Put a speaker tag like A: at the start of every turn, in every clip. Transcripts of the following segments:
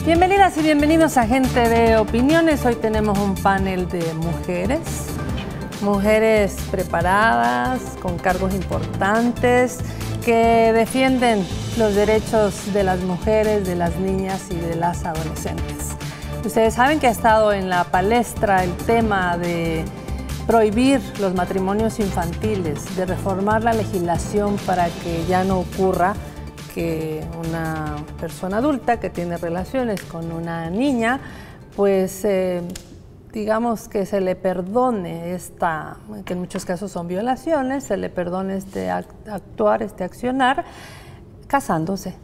A: Bienvenidas y bienvenidos a Gente de Opiniones. Hoy tenemos un panel de mujeres preparadas, con cargos importantes, que defienden los derechos de las mujeres, de las niñas y de las adolescentes. Ustedes saben que ha estado en la palestra el tema de prohibir los matrimonios infantiles, de reformar la legislación para que ya no ocurra que una persona adulta que tiene relaciones con una niña, pues digamos que se le perdone que en muchos casos son violaciones, se le perdone este accionar casándose.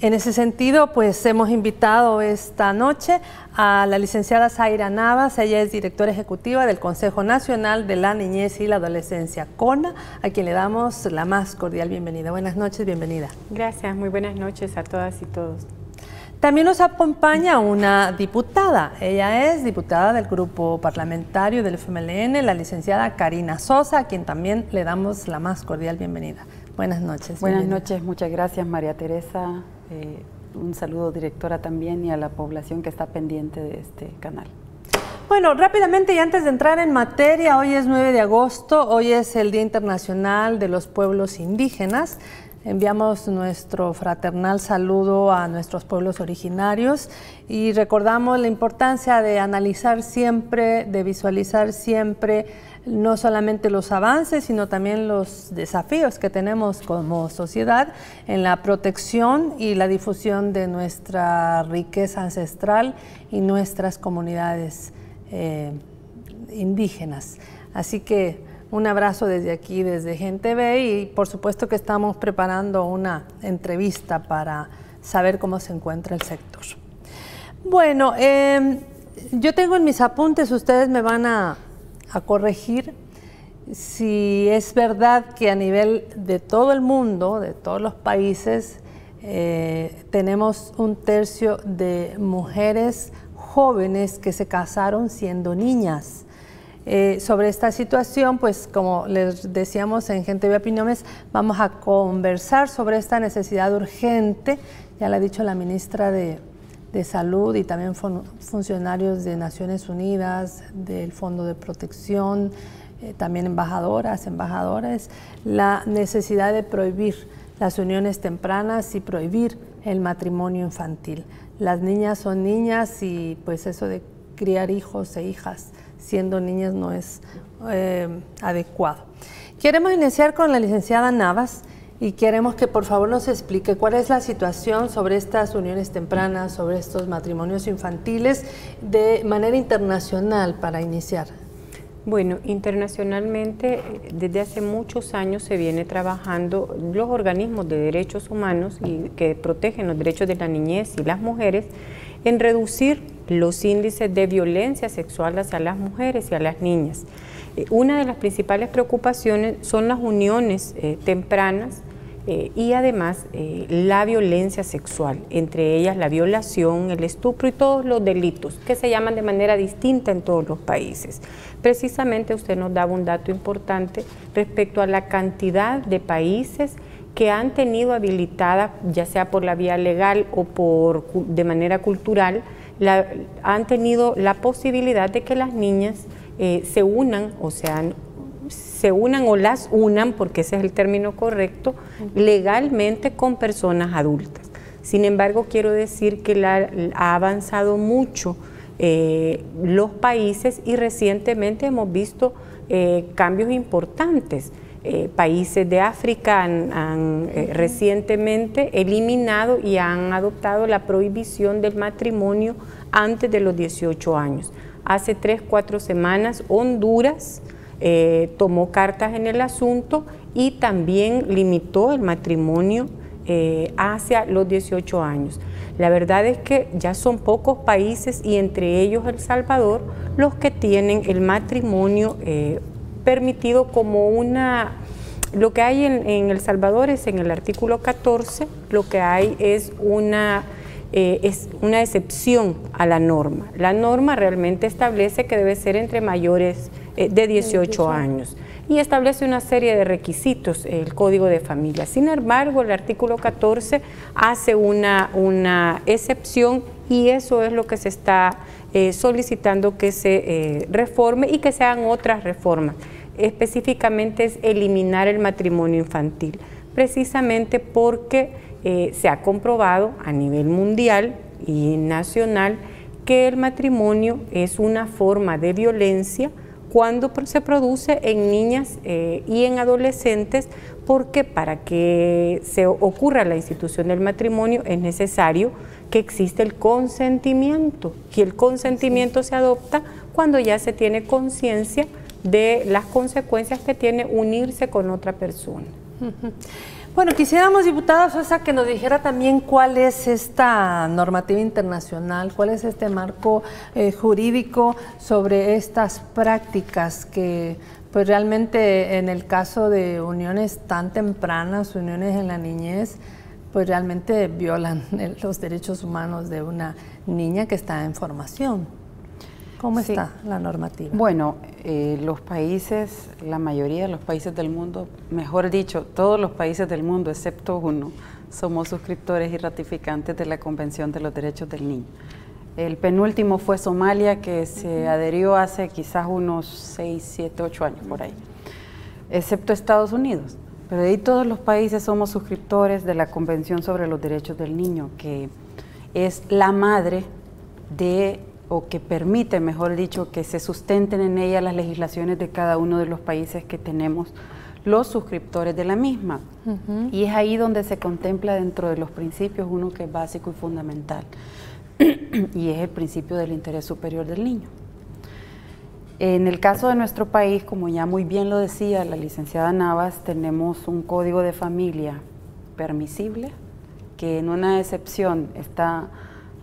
A: En ese sentido, pues hemos invitado esta noche a la licenciada Zaira Navas. Ella es directora ejecutiva del Consejo Nacional de la Niñez y la Adolescencia, CONA, a quien le damos la más cordial bienvenida. Buenas noches, bienvenida.
B: Gracias, muy buenas noches a todas y todos.
A: También nos acompaña una diputada. Ella es diputada del grupo parlamentario del FMLN, la licenciada Karina Sosa, a quien también le damos la más cordial bienvenida. Buenas noches.
C: Buenas noches, muchas gracias María Teresa. Un saludo, directora, también, y a la población que está pendiente de este canal.
A: Bueno, rápidamente y antes de entrar en materia, hoy es 9 de agosto, hoy es el Día Internacional de los Pueblos Indígenas. Enviamos nuestro fraternal saludo a nuestros pueblos originarios y recordamos la importancia de analizar siempre, de visualizar siempre, no solamente los avances, sino también los desafíos que tenemos como sociedad en la protección y la difusión de nuestra riqueza ancestral y nuestras comunidades indígenas. Así que un abrazo desde aquí, desde Gente Ve, y por supuesto que estamos preparando una entrevista para saber cómo se encuentra el sector. Bueno, yo tengo en mis apuntes, ustedes me van a corregir si es verdad que a nivel de todo el mundo, de todos los países, tenemos 1/3 de mujeres jóvenes que se casaron siendo niñas. Sobre esta situación, pues como les decíamos en Gente de Opiniones, vamos a conversar sobre esta necesidad urgente, ya lo ha dicho la ministra de Salud y también funcionarios de Naciones Unidas, del Fondo de Protección, también embajadores, la necesidad de prohibir las uniones tempranas y prohibir el matrimonio infantil. Las niñas son niñas y pues eso de criar hijos e hijas siendo niñas no es adecuado. Queremos iniciar con la licenciada Navas y queremos que por favor nos explique cuál es la situación sobre estas uniones tempranas, sobre estos matrimonios infantiles de manera internacional para iniciar.
B: Bueno, internacionalmente desde hace muchos años se viene trabajando los organismos de derechos humanos y que protegen los derechos de la niñez y las mujeres en reducir los índices de violencia sexual hacia las mujeres y a las niñas. Una de las principales preocupaciones son las uniones tempranas y además la violencia sexual, entre ellas la violación, el estupro y todos los delitos que se llaman de manera distinta en todos los países. Precisamente usted nos daba un dato importante respecto a la cantidad de países que han tenido habilitada, ya sea por la vía legal o de manera cultural, han tenido la posibilidad de que las niñas se unan o las unan, porque ese es el término correcto, legalmente con personas adultas. Sin embargo, quiero decir que ha avanzado mucho los países y recientemente hemos visto cambios importantes. Países de África han recientemente eliminado y han adoptado la prohibición del matrimonio antes de los 18 años. Hace 3-4 semanas Honduras tomó cartas en el asunto y también limitó el matrimonio hacia los 18 años. La verdad es que ya son pocos países y entre ellos El Salvador los que tienen el matrimonio permitido como lo que hay en El Salvador es en el artículo 14, lo que hay es una excepción a la norma. La norma realmente establece que debe ser entre mayores de 18 años. y establece una serie de requisitos, el Código de Familia. Sin embargo, el artículo 14 hace una excepción y eso es lo que se está solicitando que se reforme y que se hagan otras reformas. Específicamente es eliminar el matrimonio infantil, precisamente porque se ha comprobado a nivel mundial y nacional que el matrimonio es una forma de violencia cuando se produce en niñas y en adolescentes, porque para que se ocurra la institución del matrimonio es necesario que exista el consentimiento, y el consentimiento se adopta cuando ya se tiene conciencia de las consecuencias que tiene unirse con otra persona.
A: Bueno, quisiéramos, diputada Sosa, que nos dijera también cuál es esta normativa internacional, cuál es este marco jurídico sobre estas prácticas que pues realmente en el caso de uniones tan tempranas, uniones en la niñez, pues realmente violan los derechos humanos de una niña que está en formación. ¿Cómo está la normativa?
C: Bueno, los países, la mayoría de los países del mundo, mejor dicho, todos los países del mundo, excepto uno, somos suscriptores y ratificantes de la Convención de los Derechos del Niño. El penúltimo fue Somalia, que se adherió hace quizás unos 6, 7, 8 años por ahí, excepto Estados Unidos. Pero de ahí todos los países somos suscriptores de la Convención sobre los Derechos del Niño, que es la madre de, o que permite, mejor dicho, que se sustenten en ella las legislaciones de cada uno de los países que tenemos los suscriptores de la misma. Y es ahí donde se contempla dentro de los principios uno que es básico y fundamental, y es el principio del interés superior del niño. En el caso de nuestro país, como ya muy bien lo decía la licenciada Navas, tenemos un código de familia permisible, que en una excepción está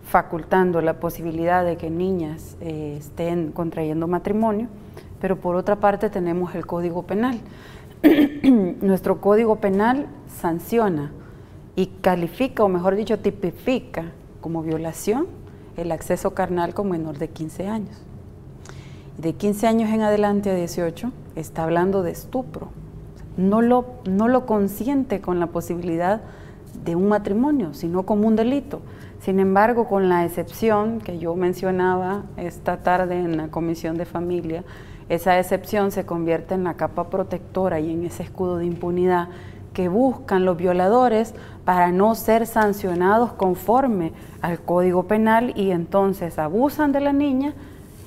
C: facultando la posibilidad de que niñas estén contrayendo matrimonio, pero por otra parte tenemos el Código Penal. Nuestro Código Penal sanciona y califica, o mejor dicho, tipifica como violación el acceso carnal con menor de 15 años. De 15 años en adelante a 18 está hablando de estupro. No lo consiente con la posibilidad de un matrimonio, sino como un delito. Sin embargo, con la excepción que yo mencionaba esta tarde en la Comisión de Familia, esa excepción se convierte en la capa protectora y en ese escudo de impunidad que buscan los violadores para no ser sancionados conforme al Código Penal, y entonces abusan de la niña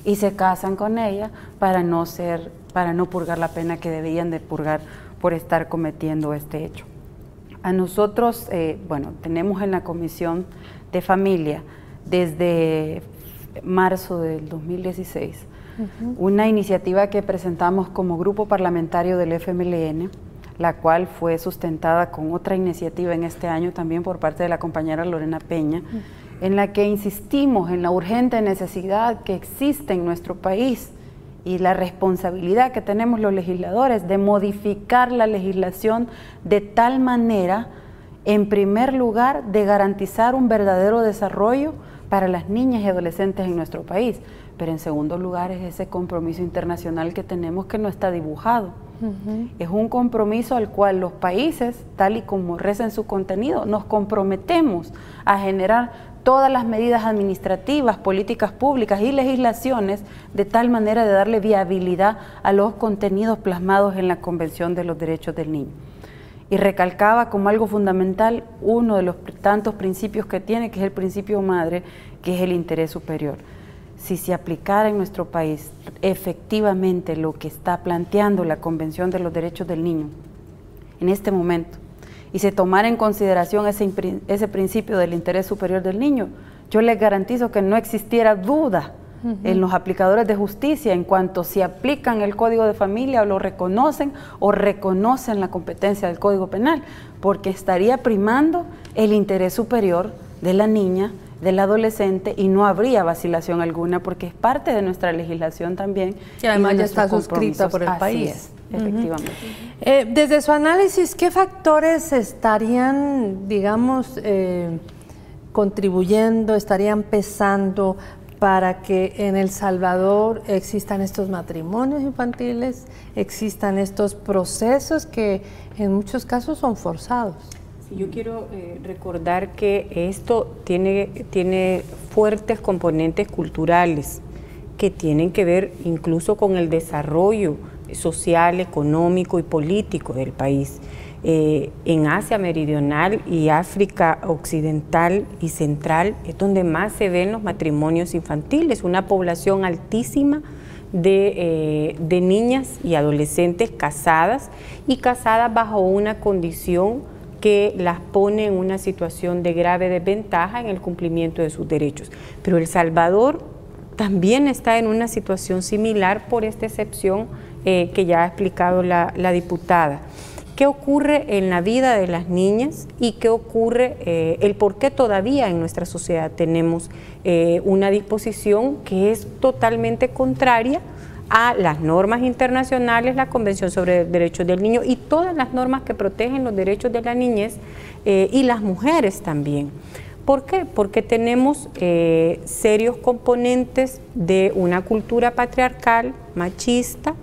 C: y se casan con ella para no purgar la pena que deberían de purgar por estar cometiendo este hecho. A nosotros, bueno, tenemos en la Comisión de Familia desde marzo del 2016 una iniciativa que presentamos como grupo parlamentario del FMLN, la cual fue sustentada con otra iniciativa en este año también por parte de la compañera Lorena Peña, en la que insistimos en la urgente necesidad que existe en nuestro país y la responsabilidad que tenemos los legisladores de modificar la legislación de tal manera, en primer lugar, de garantizar un verdadero desarrollo para las niñas y adolescentes en nuestro país, pero en segundo lugar es ese compromiso internacional que tenemos que no está dibujado. Es un compromiso al cual los países, tal y como reza en su contenido, nos comprometemos a generar todas las medidas administrativas, políticas públicas y legislaciones de tal manera de darle viabilidad a los contenidos plasmados en la Convención de los Derechos del Niño. Y recalcaba como algo fundamental uno de los tantos principios que tiene, que es el principio madre, que es el interés superior. Si se aplicara en nuestro país efectivamente lo que está planteando la Convención de los Derechos del Niño en este momento, y se tomara en consideración ese principio del interés superior del niño, yo les garantizo que no existiera duda en los aplicadores de justicia en cuanto si aplican el Código de Familia o lo reconocen o reconocen la competencia del Código Penal, porque estaría primando el interés superior de la niña, del adolescente, y no habría vacilación alguna porque es parte de nuestra legislación también.
A: Y además ya está suscrita por el país.
C: Es, efectivamente.
A: Desde su análisis, ¿qué factores estarían, digamos, contribuyendo, estarían pesando para que en El Salvador existan estos matrimonios infantiles, existan estos procesos que en muchos casos son forzados.
B: Sí, yo quiero recordar que esto tiene fuertes componentes culturales que tienen que ver incluso con el desarrollo social, económico y político del país. En Asia Meridional y África Occidental y Central es donde más se ven los matrimonios infantiles, una población altísima de niñas y adolescentes casadas y casadas bajo una condición que las pone en una situación de grave desventaja en el cumplimiento de sus derechos. Pero El Salvador también está en una situación similar por esta excepción que ya ha explicado la diputada. ¿Qué ocurre en la vida de las niñas y qué ocurre, el por qué todavía en nuestra sociedad tenemos una disposición que es totalmente contraria a las normas internacionales, la Convención sobre Derechos del Niño y todas las normas que protegen los derechos de la niñez y las mujeres también? ¿Por qué? Porque tenemos serios componentes de una cultura patriarcal, machista,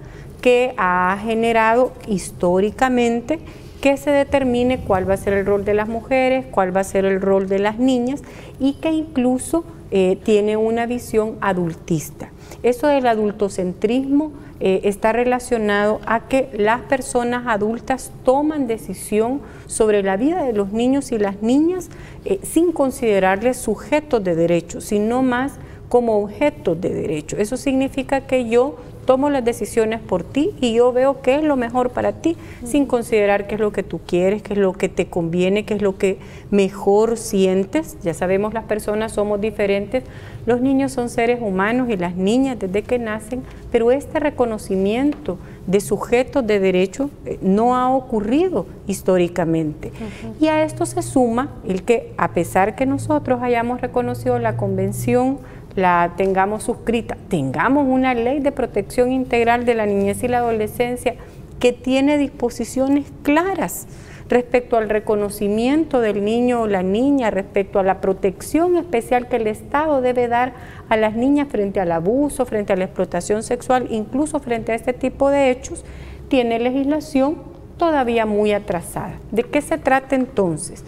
B: que ha generado históricamente que se determine cuál va a ser el rol de las mujeres, cuál va a ser el rol de las niñas y que incluso tiene una visión adultista. Eso del adultocentrismo está relacionado a que las personas adultas toman decisión sobre la vida de los niños y las niñas sin considerarles sujetos de derechos, sino más como objetos de derecho. Eso significa que yo tomo las decisiones por ti y yo veo qué es lo mejor para ti, sin considerar qué es lo que tú quieres, qué es lo que te conviene, qué es lo que mejor sientes. Ya sabemos, las personas somos diferentes, los niños son seres humanos y las niñas desde que nacen, pero este reconocimiento de sujetos de derecho no ha ocurrido históricamente. Y a esto se suma el que, a pesar que nosotros hayamos reconocido la Convención, la tengamos suscrita, tengamos una ley de protección integral de la niñez y la adolescencia que tiene disposiciones claras respecto al reconocimiento del niño o la niña, respecto a la protección especial que el Estado debe dar a las niñas frente al abuso, frente a la explotación sexual, incluso frente a este tipo de hechos, tiene legislación todavía muy atrasada. ¿De qué se trata entonces?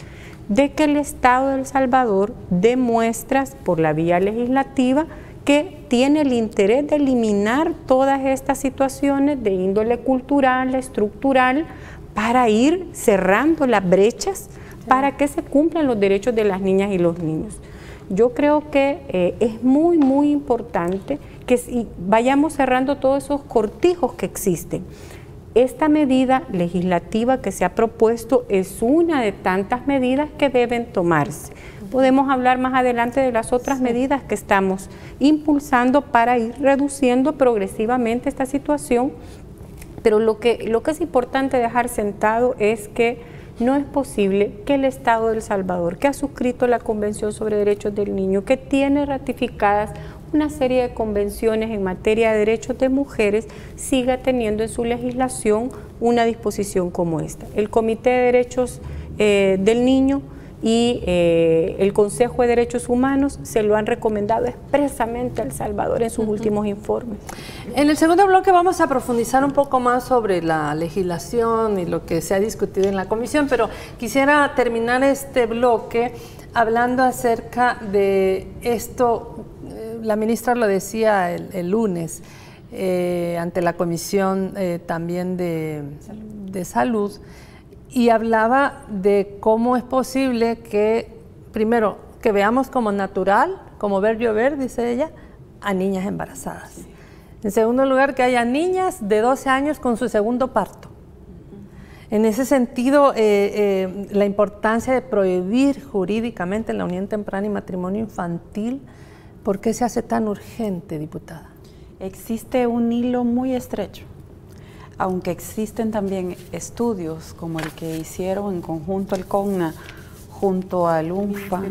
B: De que el Estado de El Salvador demuestra por la vía legislativa que tiene el interés de eliminar todas estas situaciones de índole cultural, estructural, para ir cerrando las brechas para que se cumplan los derechos de las niñas y los niños. Yo creo que es muy, muy importante que vayamos cerrando todos esos cortijos que existen. Esta medida legislativa que se ha propuesto es una de tantas medidas que deben tomarse. Podemos hablar más adelante de las otras medidas que estamos impulsando para ir reduciendo progresivamente esta situación, pero lo que es importante dejar sentado es que no es posible que el Estado de El Salvador, que ha suscrito la Convención sobre Derechos del Niño, que tiene ratificadas una serie de convenciones en materia de derechos de mujeres, siga teniendo en su legislación una disposición como esta. El Comité de Derechos del Niño y el Consejo de Derechos Humanos se lo han recomendado expresamente a El Salvador en sus últimos informes.
A: En el segundo bloque vamos a profundizar un poco más sobre la legislación y lo que se ha discutido en la comisión, pero quisiera terminar este bloque hablando acerca de esto. La ministra lo decía el lunes ante la comisión también de salud, y hablaba de cómo es posible que, primero, que veamos como natural, como ver llover, dice ella, a niñas embarazadas. En segundo lugar, que haya niñas de 12 años con su segundo parto. En ese sentido, la importancia de prohibir jurídicamente la unión temprana y matrimonio infantil. ¿Por qué se hace tan urgente, diputada?
C: Existe un hilo muy estrecho, aunque existen también estudios como el que hicieron en conjunto el CONNA junto al UNFPA,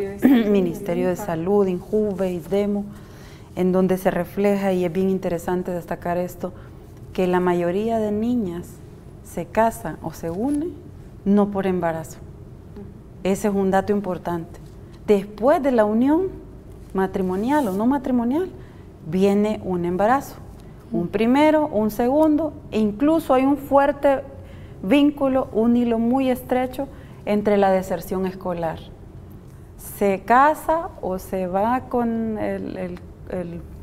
C: Ministerio de Salud, INJUVE, ISDEMO, en donde se refleja, y es bien interesante destacar esto, que la mayoría de niñas se casan o se unen no por embarazo. Ese es un dato importante. Después de la unión, matrimonial o no matrimonial, viene un embarazo. Un primero, un segundo, e incluso hay un fuerte vínculo, un hilo muy estrecho entre la deserción escolar. Se casa o se va con el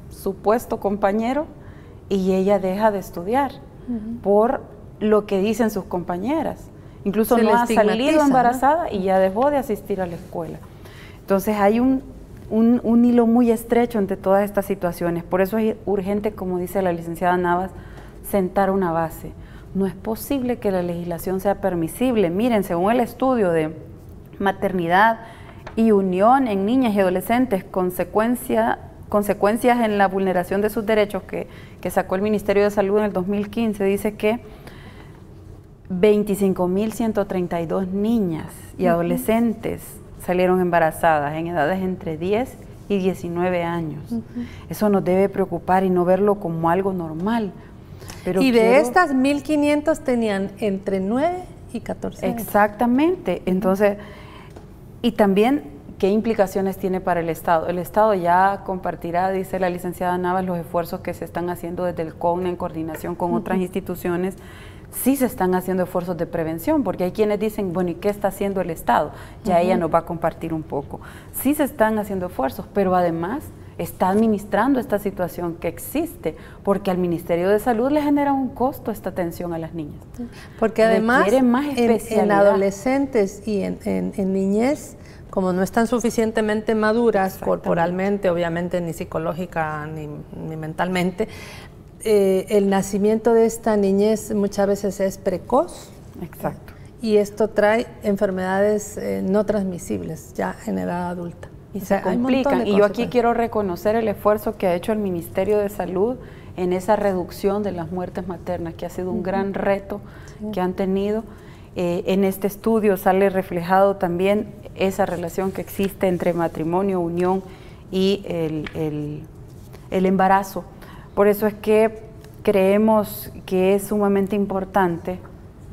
C: supuesto compañero y ella deja de estudiar por lo que dicen sus compañeras. Incluso no ha salido embarazada, ¿no? Y ya dejó de asistir a la escuela. Entonces hay un hilo muy estrecho entre todas estas situaciones. Por eso es urgente, como dice la licenciada Navas, sentar una base. No es posible que la legislación sea permisible. Miren, según el estudio de maternidad y unión en niñas y adolescentes, consecuencias en la vulneración de sus derechos que sacó el Ministerio de Salud en el 2015, dice que 25.132 niñas y adolescentes salieron embarazadas en edades entre 10 y 19 años. Eso nos debe preocupar y no verlo como algo normal. Pero
A: y de estas 1.500 tenían entre 9 y 14 años.
C: Exactamente. Entonces, y también, ¿qué implicaciones tiene para el Estado? El Estado ya compartirá, dice la licenciada Navas, los esfuerzos que se están haciendo desde el CONA en coordinación con otras instituciones. Sí se están haciendo esfuerzos de prevención, porque hay quienes dicen, bueno, ¿y qué está haciendo el Estado? Ya ella nos va a compartir un poco. Sí se están haciendo esfuerzos, pero además está administrando esta situación que existe, porque al Ministerio de Salud le genera un costo esta atención a las niñas.
A: Porque además
C: más
A: en adolescentes y en niñez, como no están suficientemente maduras corporalmente, obviamente ni psicológica ni mentalmente, el nacimiento de esta niñez muchas veces es precoz.
C: Exacto.
A: Y esto trae enfermedades no transmisibles ya en edad adulta.
C: Y se complican. Y yo aquí quiero reconocer el esfuerzo que ha hecho el Ministerio de Salud en esa reducción de las muertes maternas, que ha sido un gran reto que han tenido. En este estudio sale reflejado también esa relación que existe entre matrimonio, unión y el embarazo. Por eso es que creemos que es sumamente importante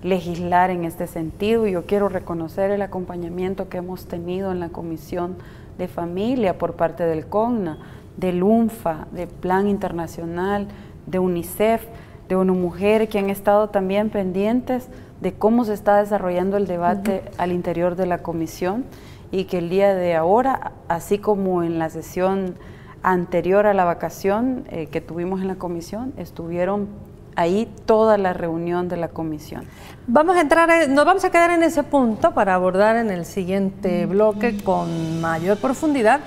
C: legislar en este sentido, y yo quiero reconocer el acompañamiento que hemos tenido en la Comisión de Familia por parte del CONNA, del UNFA, del Plan Internacional, de UNICEF, de ONU Mujer, que han estado también pendientes de cómo se está desarrollando el debate al interior de la comisión, y que el día de ahora, así como en la sesión anterior a la vacación que tuvimos en la comisión, estuvieron ahí toda la reunión de la comisión.
A: Nos vamos a quedar en ese punto para abordar en el siguiente bloque con mayor profundidad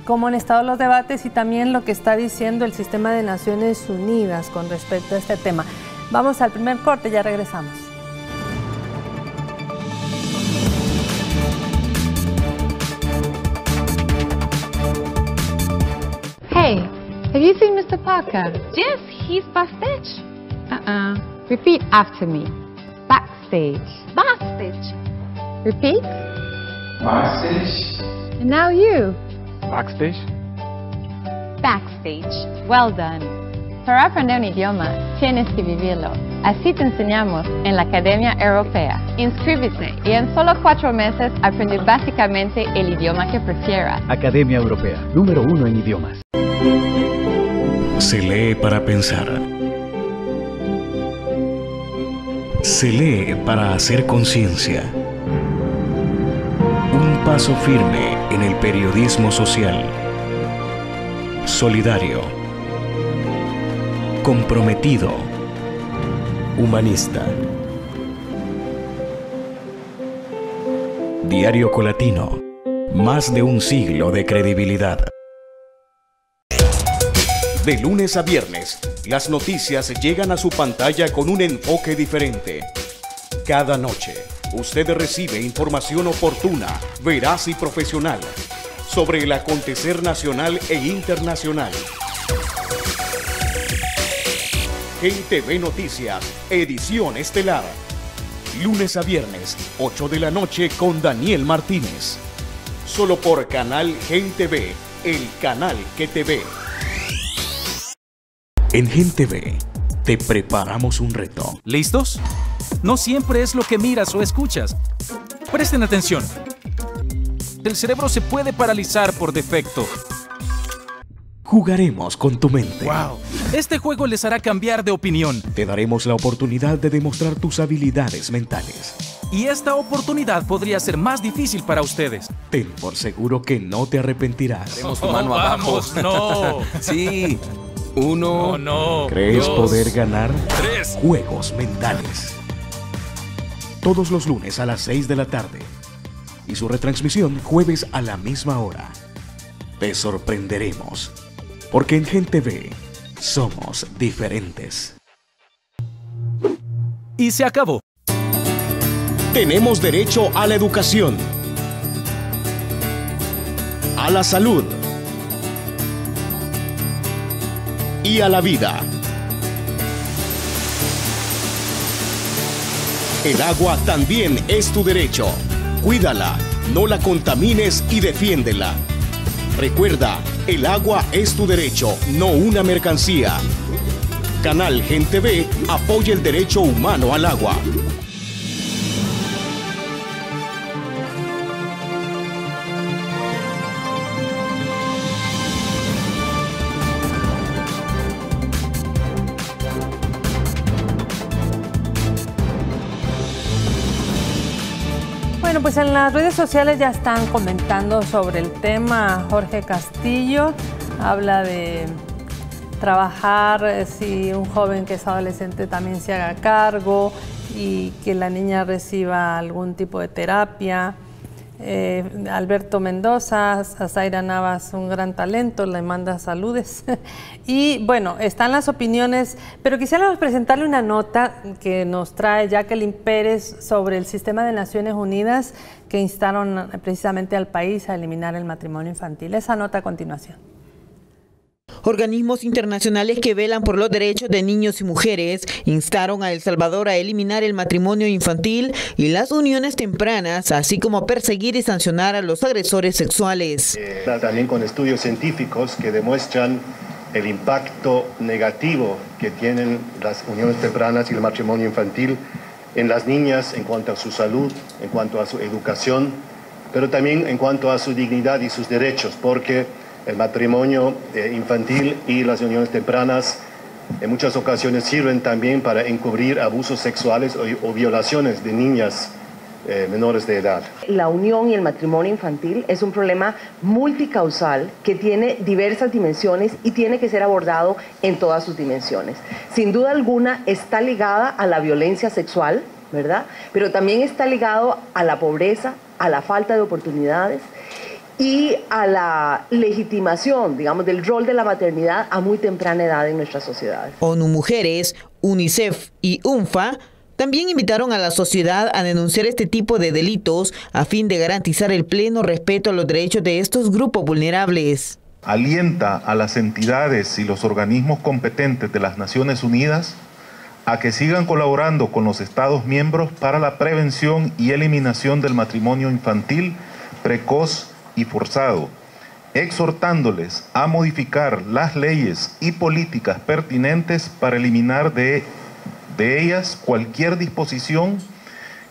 A: cómo han estado los debates y también lo que está diciendo el sistema de Naciones Unidas con respecto a este tema. Vamos al primer corte, ya regresamos.
D: Hey, have you seen Mr. Parker?
E: Yes, he's backstage.
D: Repeat after me. Backstage.
E: Backstage.
D: Repeat.
F: Backstage.
D: And now you.
F: Backstage.
E: Backstage.
D: Well done. Para aprender un idioma, tienes que vivirlo. Así te enseñamos en la Academia Europea. Inscríbete y en solo 4 meses aprende básicamente el idioma que prefieras.
G: Academia Europea, número 1 en idiomas.
H: Se lee para pensar. Se lee para hacer conciencia. Un paso firme en el periodismo social. Solidario. Comprometido. Humanista. Diario Colatino. Más de un siglo de credibilidad. De lunes a viernes, las noticias llegan a su pantalla con un enfoque diferente. Cada noche, usted recibe información oportuna, veraz y profesional sobre el acontecer nacional e internacional. GenTV Noticias, edición estelar. Lunes a viernes, 8 de la noche con Daniel Martínez. Solo por Canal GenTV, el canal que te ve. En GenTV te preparamos un reto.
I: ¿Listos? No siempre es lo que miras o escuchas. Presten atención. El cerebro se puede paralizar por defecto.
H: Jugaremos con tu mente.
I: ¡Wow! Este juego les hará cambiar de opinión.
H: Te daremos la oportunidad de demostrar tus habilidades mentales.
I: Y esta oportunidad podría ser más difícil para ustedes.
H: Ten por seguro que no te arrepentirás.
J: Tenemos tu mano abajo.
I: ¡Vamos, no!
J: Sí. 1.
I: No.
H: ¿Crees
I: 2,
H: poder ganar?
I: 3.
H: Juegos mentales. Todos los lunes a las 6 de la tarde. Y su retransmisión jueves a la misma hora. Te sorprenderemos. Porque en Gente V somos diferentes.
I: Y se acabó.
H: Tenemos derecho a la educación, a la salud y a la vida. El agua también es tu derecho. Cuídala, no la contamines y defiéndela. Recuerda, el agua es tu derecho, no una mercancía. Canal Gente V apoya el derecho humano al agua.
A: Bueno, pues en las redes sociales ya están comentando sobre el tema. Jorge Castillo habla de trabajar, si un joven que es adolescente también se haga cargo y que la niña reciba algún tipo de terapia. Alberto Mendoza, a Zaira Navas, un gran talento, le manda saludes. Y bueno, están las opiniones, pero quisiéramos presentarle una nota que nos trae Jacqueline Pérez sobre el sistema de Naciones Unidas que instaron precisamente al país a eliminar el matrimonio infantil. Esa nota a continuación.
K: Organismos internacionales que velan por los derechos de niños y mujeres instaron a El Salvador a eliminar el matrimonio infantil y las uniones tempranas, así como a perseguir y sancionar a los agresores sexuales.
L: También con estudios científicos que demuestran el impacto negativo que tienen las uniones tempranas y el matrimonio infantil en las niñas en cuanto a su salud, en cuanto a su educación, pero también en cuanto a su dignidad y sus derechos, porque el matrimonio infantil y las uniones tempranas en muchas ocasiones sirven también para encubrir abusos sexuales o violaciones de niñas menores de edad.
M: La unión y el matrimonio infantil es un problema multicausal que tiene diversas dimensiones y tiene que ser abordado en todas sus dimensiones. Sin duda alguna está ligada a la violencia sexual, ¿verdad? Pero también está ligado a la pobreza, a la falta de oportunidades y a la legitimación, digamos, del rol de la maternidad a muy temprana edad en nuestras sociedades.
K: ONU Mujeres, UNICEF y UNFA también invitaron a la sociedad a denunciar este tipo de delitos a fin de garantizar el pleno respeto a los derechos de estos grupos vulnerables.
N: Alienta a las entidades y los organismos competentes de las Naciones Unidas a que sigan colaborando con los Estados miembros para la prevención y eliminación del matrimonio infantil precoz y forzado, exhortándoles a modificar las leyes y políticas pertinentes para eliminar de ellas cualquier disposición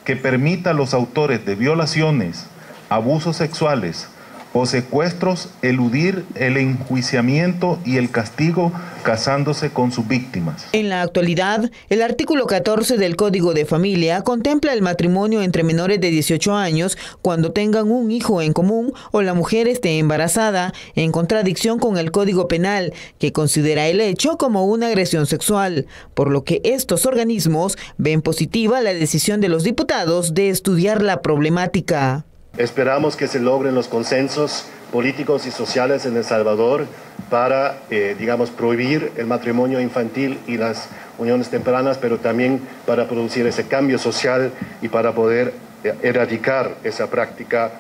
N: que permita a los autores de violaciones, abusos sexuales o secuestros eludir el enjuiciamiento y el castigo casándose con sus víctimas.
K: En la actualidad, el artículo 14 del Código de Familia contempla el matrimonio entre menores de 18 años cuando tengan un hijo en común o la mujer esté embarazada, en contradicción con el Código Penal, que considera el hecho como una agresión sexual, por lo que estos organismos ven positiva la decisión de los diputados de estudiar la problemática.
L: Esperamos que se logren los consensos políticos y sociales en El Salvador para, digamos, prohibir el matrimonio infantil y las uniones tempranas, pero también para producir ese cambio social y para poder erradicar esa práctica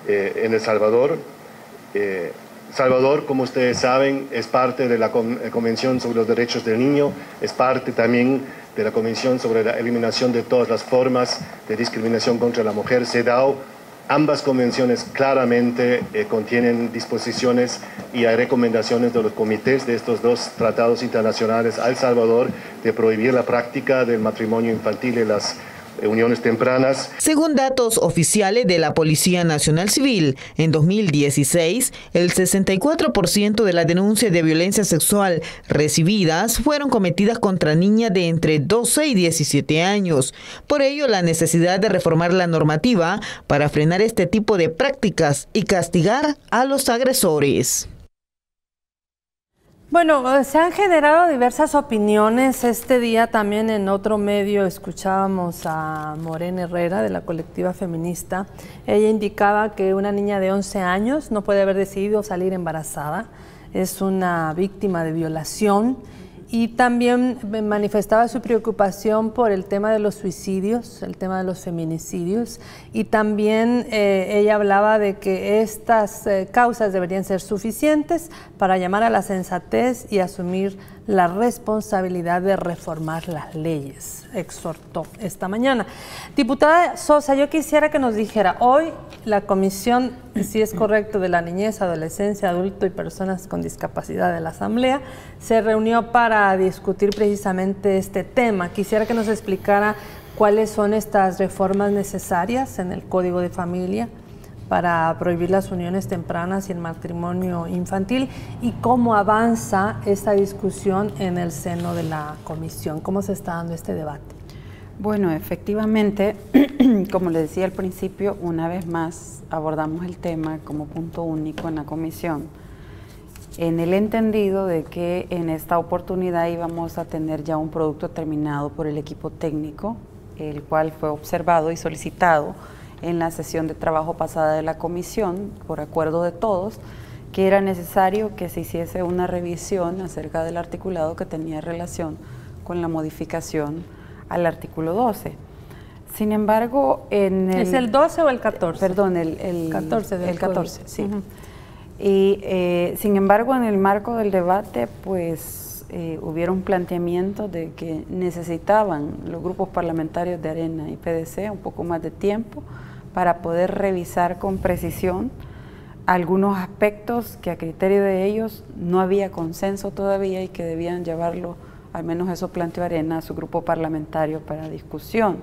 L: en El Salvador. Salvador, como ustedes saben, es parte de la Convención sobre los Derechos del Niño, es parte también de la Convención sobre la eliminación de todas las formas de discriminación contra la mujer, CEDAW. Ambas convenciones claramente contienen disposiciones y hay recomendaciones de los comités de estos dos tratados internacionales a El Salvador de prohibir la práctica del matrimonio infantil y las uniones tempranas.
K: Según datos oficiales de la Policía Nacional Civil, en 2016, el 64% de las denuncias de violencia sexual recibidas fueron cometidas contra niñas de entre 12 y 17 años. Por ello, la necesidad de reformar la normativa para frenar este tipo de prácticas y castigar a los agresores.
A: Bueno, se han generado diversas opiniones. Este día también en otro medio escuchábamos a Morena Herrera de la colectiva feminista. Ella indicaba que una niña de 11 años no puede haber decidido salir embarazada. Es una víctima de violación. Y también manifestaba su preocupación por el tema de los suicidios, el tema de los feminicidios, y también ella hablaba de que estas causas deberían ser suficientes para llamar a la sensatez y asumir la responsabilidad de reformar las leyes, exhortó esta mañana. Diputada Sosa, yo quisiera que nos dijera, hoy la Comisión, si es correcto, de la Niñez, Adolescencia, Adulto y Personas con Discapacidad de la Asamblea, se reunió para discutir precisamente este tema. Quisiera que nos explicara cuáles son estas reformas necesarias en el Código de Familia para prohibir las uniones tempranas y el matrimonio infantil y cómo avanza esta discusión en el seno de la comisión. ¿Cómo se está dando este debate?
C: Bueno, efectivamente, como le decía al principio, una vez más abordamos el tema como punto único en la comisión, en el entendido de que en esta oportunidad íbamos a tener ya un producto terminado por el equipo técnico, el cual fue observado y solicitado en la sesión de trabajo pasada de la comisión, por acuerdo de todos, que era necesario que se hiciese una revisión acerca del articulado que tenía relación con la modificación al artículo 12. Sin embargo, en el...
A: ¿Es el 12 o el 14?
C: Perdón, el
A: 14 del
C: el 14,
A: código.
C: sí. Y sin embargo, en el marco del debate, pues hubieron planteamientos de que necesitaban los grupos parlamentarios de Arena y PDC un poco más de tiempo para poder revisar con precisión algunos aspectos que a criterio de ellos no había consenso todavía y que debían llevarlo, al menos eso planteó Arena, a su grupo parlamentario para discusión.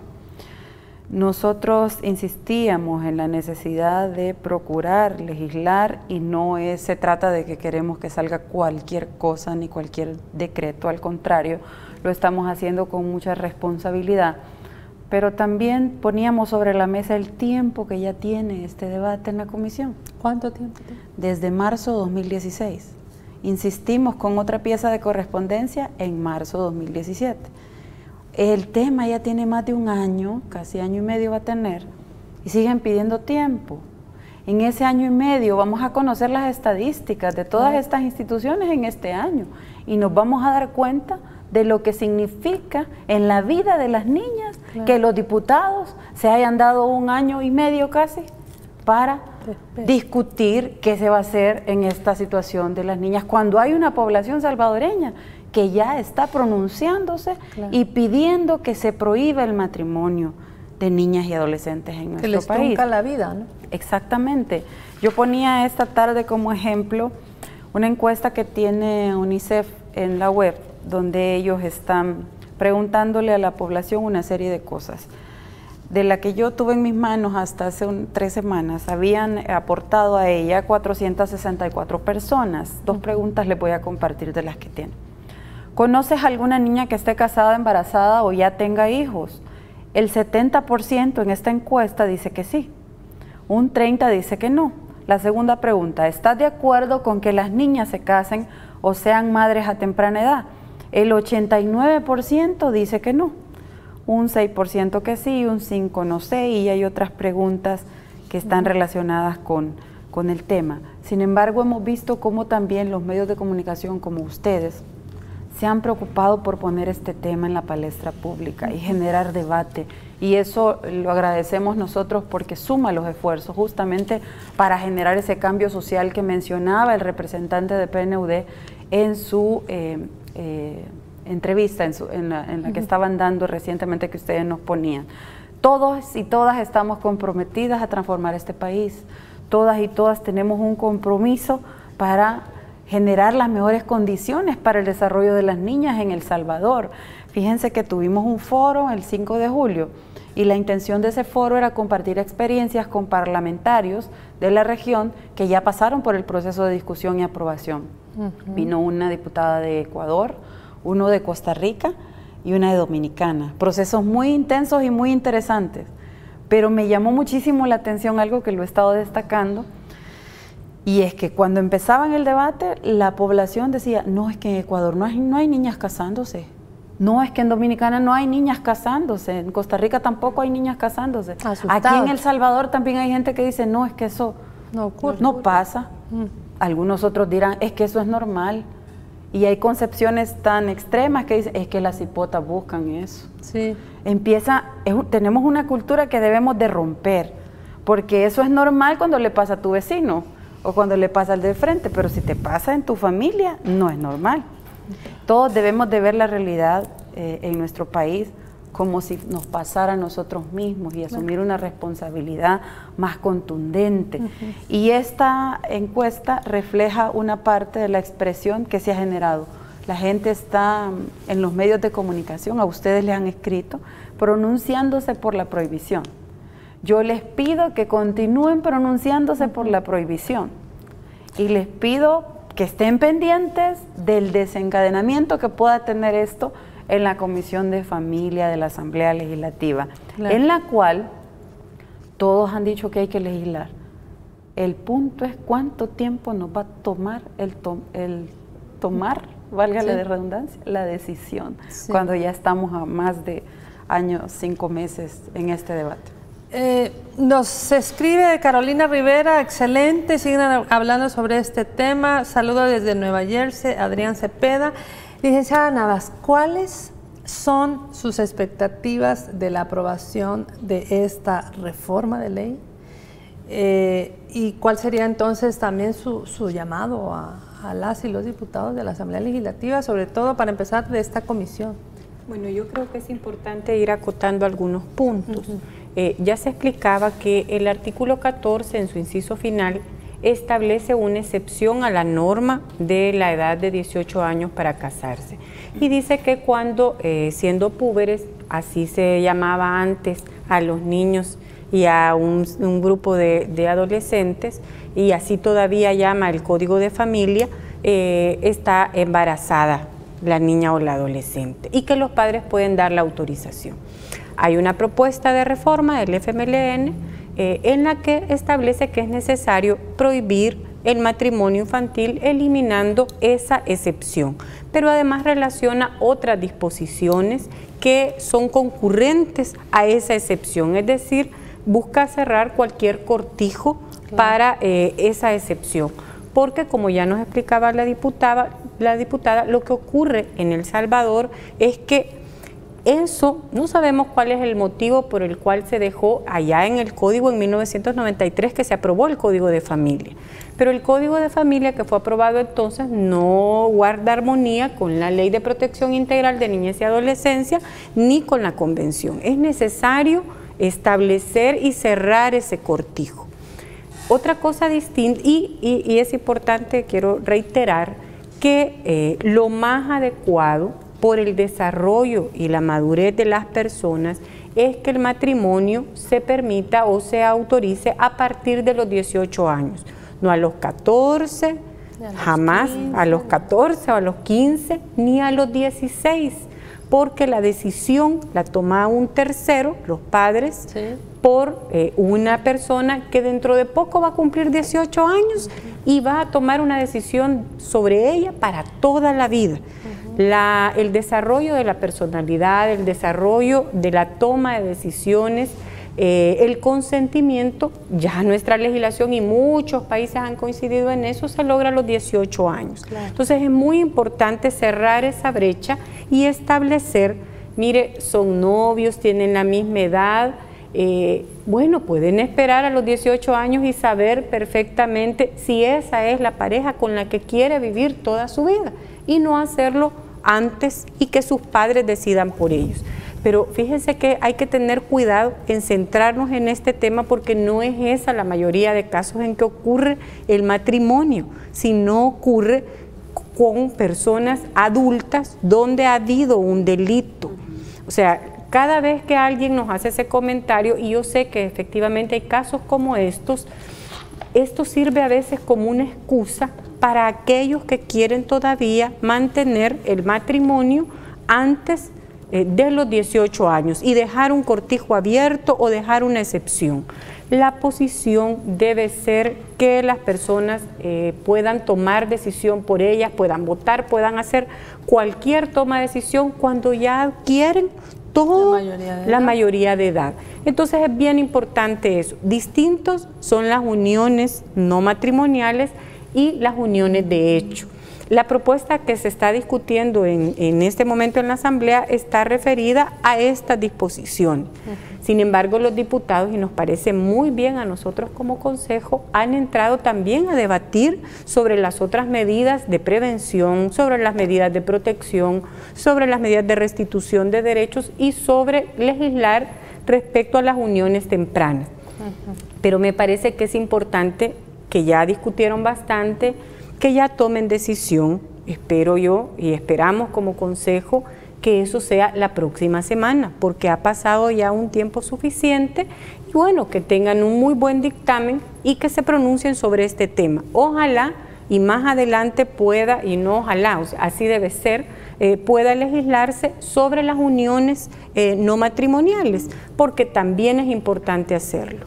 C: Nosotros insistíamos en la necesidad de procurar legislar y no se trata de que queremos que salga cualquier cosa ni cualquier decreto, al contrario, lo estamos haciendo con mucha responsabilidad, pero también poníamos sobre la mesa el tiempo que ya tiene este debate en la comisión.
A: ¿Cuánto tiempo tiene?
C: Desde marzo de 2016. Insistimos con otra pieza de correspondencia en marzo de 2017. El tema ya tiene más de un año, casi año y medio va a tener, y siguen pidiendo tiempo. En ese año y medio vamos a conocer las estadísticas de todas estas instituciones en este año y nos vamos a dar cuenta de lo que significa en la vida de las niñas que los diputados se hayan dado un año y medio casi para discutir qué se va a hacer en esta situación de las niñas, cuando hay una población salvadoreña que ya está pronunciándose y pidiendo que se prohíba el matrimonio de niñas y adolescentes en nuestro país. Que les
A: trunca la vida, ¿no?
C: Exactamente. Yo ponía esta tarde como ejemplo una encuesta que tiene UNICEF en la web, donde ellos están preguntándole a la población una serie de cosas. De la que yo tuve en mis manos hasta hace 3 semanas, habían aportado a ella 464 personas. 2 preguntas les voy a compartir de las que tienen. ¿Conoces alguna niña que esté casada, embarazada o ya tenga hijos? El 70% en esta encuesta dice que sí. Un 30% dice que no. La segunda pregunta, ¿estás de acuerdo con que las niñas se casen o sean madres a temprana edad? El 89% dice que no. Un 6% que sí, un 5% no sé, y hay otras preguntas que están relacionadas con el tema. Sin embargo, hemos visto cómo también los medios de comunicación como ustedes se han preocupado por poner este tema en la palestra pública y generar debate, y eso lo agradecemos nosotros porque suma los esfuerzos justamente para generar ese cambio social que mencionaba el representante de PNUD en su entrevista, en la que estaban dando recientemente, que ustedes nos ponían. Todos y todas estamos comprometidas a transformar este país, todas y todas tenemos un compromiso para generar las mejores condiciones para el desarrollo de las niñas en El Salvador. Fíjense que tuvimos un foro el 5 de julio Y la intención de ese foro era compartir experiencias con parlamentarios de la región que ya pasaron por el proceso de discusión y aprobación. Vino una diputada de Ecuador, uno de Costa Rica y una de Dominicana. Procesos muy intensos y muy interesantes. Pero me llamó muchísimo la atención algo que lo he estado destacando, y es que cuando empezaban el debate, la población decía, no, es que en Ecuador no hay niñas casándose. No, es que en Dominicana no hay niñas casándose, en Costa Rica tampoco hay niñas casándose.
A: Asustados.
C: Aquí en El Salvador también hay gente que dice, no, es que eso
A: no ocurre.
C: No pasa. Algunos otros dirán, es que eso es normal. Y hay concepciones tan extremas que dicen, es que las hipotas buscan eso.
A: Sí.
C: Tenemos una cultura que debemos de romper, porque eso es normal cuando le pasa a tu vecino o cuando le pasa al de frente, pero si te pasa en tu familia, no es normal. Todos debemos de ver la realidad en nuestro país como si nos pasara a nosotros mismos y asumir una responsabilidad más contundente. Y esta encuesta refleja una parte de la expresión que se ha generado. La gente está en los medios de comunicación, a ustedes les han escrito, pronunciándose por la prohibición. Yo les pido que continúen pronunciándose por la prohibición y les pido que estén pendientes del desencadenamiento que pueda tener esto en la Comisión de Familia de la Asamblea Legislativa, en la cual todos han dicho que hay que legislar. El punto es cuánto tiempo nos va a tomar el tomar, valga la redundancia, la decisión, cuando ya estamos a más de años, 5 meses en este debate.
A: Nos escribe Carolina Rivera, excelente, siguen hablando sobre este tema. Saludos desde Nueva Jersey, Adrián Cepeda. Licenciada Navas, ¿cuáles son sus expectativas de la aprobación de esta reforma de ley? ¿Y cuál sería entonces también su llamado a las y los diputados de la Asamblea Legislativa, sobre todo para empezar de esta comisión?
B: Bueno, yo creo que es importante ir acotando algunos puntos. Ya se explicaba que el artículo 14 en su inciso final establece una excepción a la norma de la edad de 18 años para casarse y dice que cuando siendo púberes, así se llamaba antes a los niños y a un grupo de adolescentes, y así todavía llama el Código de Familia, está embarazada la niña o la adolescente y que los padres pueden dar la autorización. Hay una propuesta de reforma del FMLN en la que establece que es necesario prohibir el matrimonio infantil eliminando esa excepción, pero además relaciona otras disposiciones que son concurrentes a esa excepción, es decir, busca cerrar cualquier cortijo para esa excepción, porque como ya nos explicaba la diputada, lo que ocurre en El Salvador es que eso, no sabemos cuál es el motivo por el cual se dejó allá en el Código en 1993 que se aprobó el Código de Familia. Pero el Código de Familia que fue aprobado entonces no guarda armonía con la Ley de Protección Integral de Niñez y Adolescencia ni con la Convención. Es necesario establecer y cerrar ese cortijo. Otra cosa distinta, y es importante, quiero reiterar, que lo más adecuado por el desarrollo y la madurez de las personas es que el matrimonio se permita o se autorice a partir de los 18 años, no a los 14, jamás 15. A los 14 o a los 15, ni a los 16, porque la decisión la toma un tercero, los padres, por una persona que dentro de poco va a cumplir 18 años y va a tomar una decisión sobre ella para toda la vida. El desarrollo de la personalidad, el desarrollo de la toma de decisiones, el consentimiento, ya nuestra legislación y muchos países han coincidido en eso, se logra a los 18 años. Entonces es muy importante cerrar esa brecha y establecer, mire, son novios, tienen la misma edad, bueno, pueden esperar a los 18 años y saber perfectamente si esa es la pareja con la que quiere vivir toda su vida y no hacerlo antes y que sus padres decidan por ellos. Pero fíjense que hay que tener cuidado en centrarnos en este tema porque no es esa la mayoría de casos en que ocurre el matrimonio, sino ocurre con personas adultas donde ha habido un delito. O sea, Cada vez que alguien nos hace ese comentario, y yo sé que efectivamente hay casos como estos, esto sirve a veces como una excusa para aquellos que quieren todavía mantener el matrimonio antes de los 18 años y dejar un cortijo abierto o dejar una excepción. La posición debe ser que las personas puedan tomar decisión por ellas, puedan votar, puedan hacer cualquier toma de decisión cuando ya adquieren toda la mayoría de edad. Entonces es bien importante eso. Distintos son las uniones no matrimoniales y las uniones de hecho. La propuesta que se está discutiendo en este momento en la Asamblea está referida a esta disposición. Sin embargo, los diputados, y nos parece muy bien a nosotros como Consejo, han entrado también a debatir sobre las otras medidas de prevención, sobre las medidas de protección, sobre las medidas de restitución de derechos y sobre legislar respecto a las uniones tempranas. Pero me parece que es importante, que ya discutieron bastante, que ya tomen decisión, espero yo y esperamos como Consejo que eso sea la próxima semana, porque ha pasado ya un tiempo suficiente y bueno, que tengan un muy buen dictamen y que se pronuncien sobre este tema. Ojalá y más adelante pueda, y no ojalá, o sea, así debe ser, pueda legislarse sobre las uniones no matrimoniales, porque también es importante hacerlo.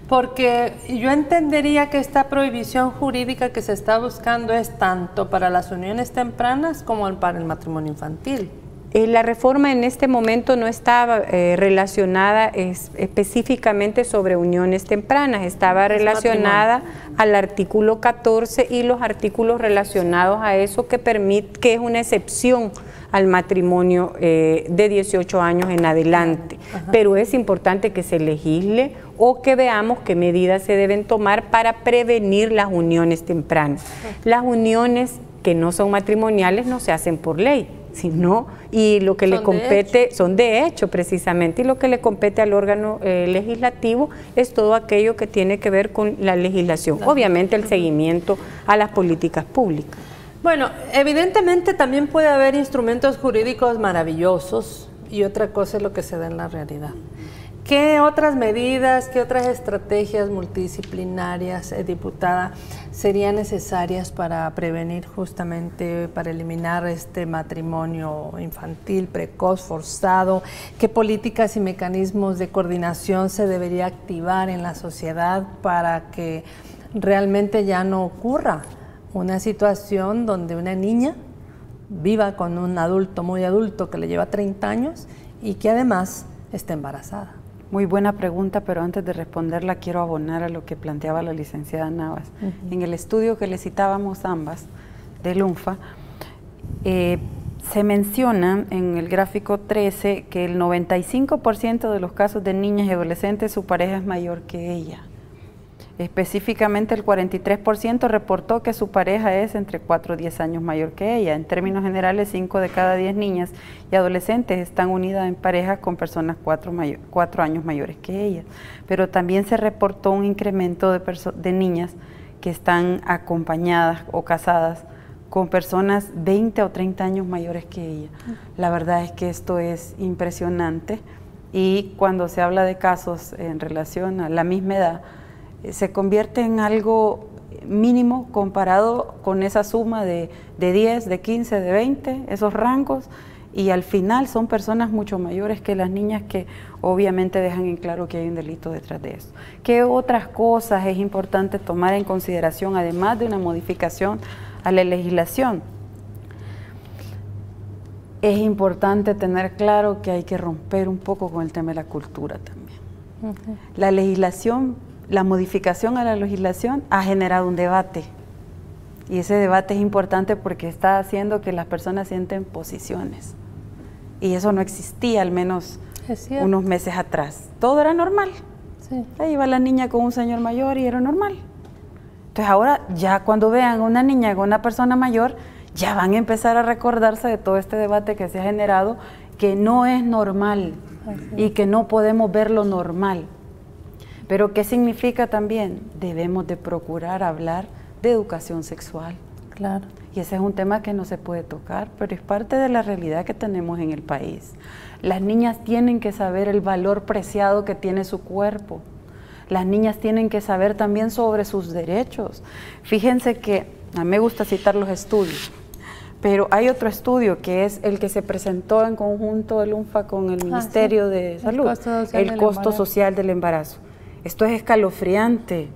A: Porque yo entendería que esta prohibición jurídica que se está buscando es tanto para las uniones tempranas como para el matrimonio infantil.
B: La reforma en este momento no estaba relacionada específicamente sobre uniones tempranas, estaba relacionada al artículo 14 y los artículos relacionados a eso que es una excepción al matrimonio de 18 años en adelante. Pero es importante que se legisle o que veamos qué medidas se deben tomar para prevenir las uniones tempranas. Las uniones que no son matrimoniales no se hacen por ley, sino, y lo que le compete, son de hecho precisamente, y lo que le compete al órgano legislativo es todo aquello que tiene que ver con la legislación, obviamente el seguimiento a las políticas públicas.
A: Bueno, evidentemente también puede haber instrumentos jurídicos maravillosos y otra cosa es lo que se da en la realidad. ¿Qué otras medidas, qué otras estrategias multidisciplinarias, diputada, serían necesarias para prevenir justamente, para eliminar este matrimonio infantil, precoz, forzado? ¿Qué políticas y mecanismos de coordinación se debería activar en la sociedad para que realmente ya no ocurra una situación donde una niña viva con un adulto muy adulto que le lleva 30 años y que además está embarazada?
C: Muy buena pregunta, pero antes de responderla quiero abonar a lo que planteaba la licenciada Navas. En el estudio que le citábamos ambas, del UNFA, se menciona en el gráfico 13 que el 95% de los casos de niñas y adolescentes su pareja es mayor que ella. Específicamente el 43% reportó que su pareja es entre 4 y 10 años mayor que ella. En términos generales, 5 de cada 10 niñas y adolescentes están unidas en parejas con personas 4 años mayores que ellas. Pero también se reportó un incremento de niñas que están acompañadas o casadas con personas 20 o 30 años mayores que ella. La verdad es que esto es impresionante y cuando se habla de casos en relación a la misma edad, se convierte en algo mínimo comparado con esa suma de 10, de 15, de 20, esos rangos, y al final son personas mucho mayores que las niñas que obviamente dejan en claro que hay un delito detrás de eso. ¿Qué otras cosas es importante tomar en consideración, además de una modificación a la legislación? Es importante tener claro que hay que romper un poco con el tema de la cultura también. La legislación, la modificación a la legislación ha generado un debate y ese debate es importante porque está haciendo que las personas sienten posiciones y eso no existía al menos unos meses atrás. Todo era normal. Ahí iba la niña con un señor mayor y era normal. Entonces ahora ya cuando vean a una niña con una persona mayor ya van a empezar a recordarse de todo este debate que se ha generado, que no es normal y que no podemos verlo normal. Pero ¿qué significa también? Debemos de procurar hablar de educación sexual.
A: Claro.
C: Y ese es un tema que no se puede tocar, pero es parte de la realidad que tenemos en el país. Las niñas tienen que saber el valor preciado que tiene su cuerpo. Las niñas tienen que saber también sobre sus derechos. Fíjense que a mí me gusta citar los estudios, pero hay otro estudio que es el que se presentó en conjunto del UNFA con el Ministerio de Salud, el costo social del embarazo. Esto es escalofriante.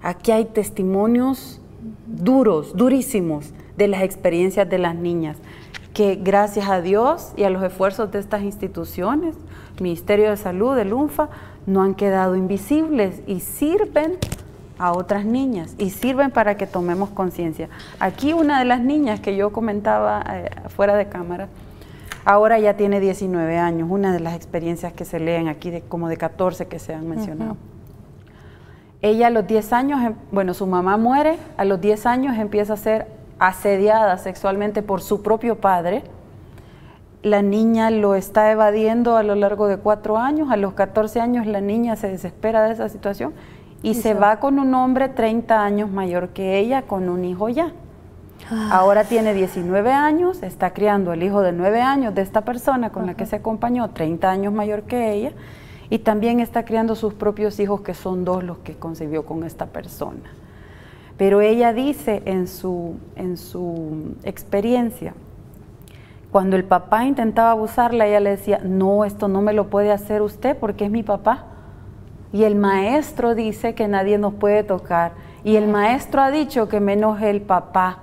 C: Aquí hay testimonios duros, durísimos, de las experiencias de las niñas, que gracias a Dios y a los esfuerzos de estas instituciones, Ministerio de Salud, el UNFA, no han quedado invisibles y sirven a otras niñas y sirven para que tomemos conciencia. Aquí una de las niñas que yo comentaba fuera de cámara, ahora ya tiene 19 años, una de las experiencias que se leen aquí, como de 14 que se han mencionado. Ella a los 10 años, bueno, su mamá muere, a los 10 años empieza a ser asediada sexualmente por su propio padre. La niña lo está evadiendo a lo largo de 4 años, a los 14 años la niña se desespera de esa situación y se va con un hombre 30 años mayor que ella, con un hijo ya. Ahora tiene 19 años, está criando el hijo de 9 años de esta persona con la que se acompañó, 30 años mayor que ella, y también está criando sus propios hijos, que son 2 los que concibió con esta persona. Pero ella dice en su experiencia, cuando el papá intentaba abusarla, ella le decía, no, esto no me lo puede hacer usted porque es mi papá. Y el maestro dice que nadie nos puede tocar. Y el maestro ha dicho que menos el papá.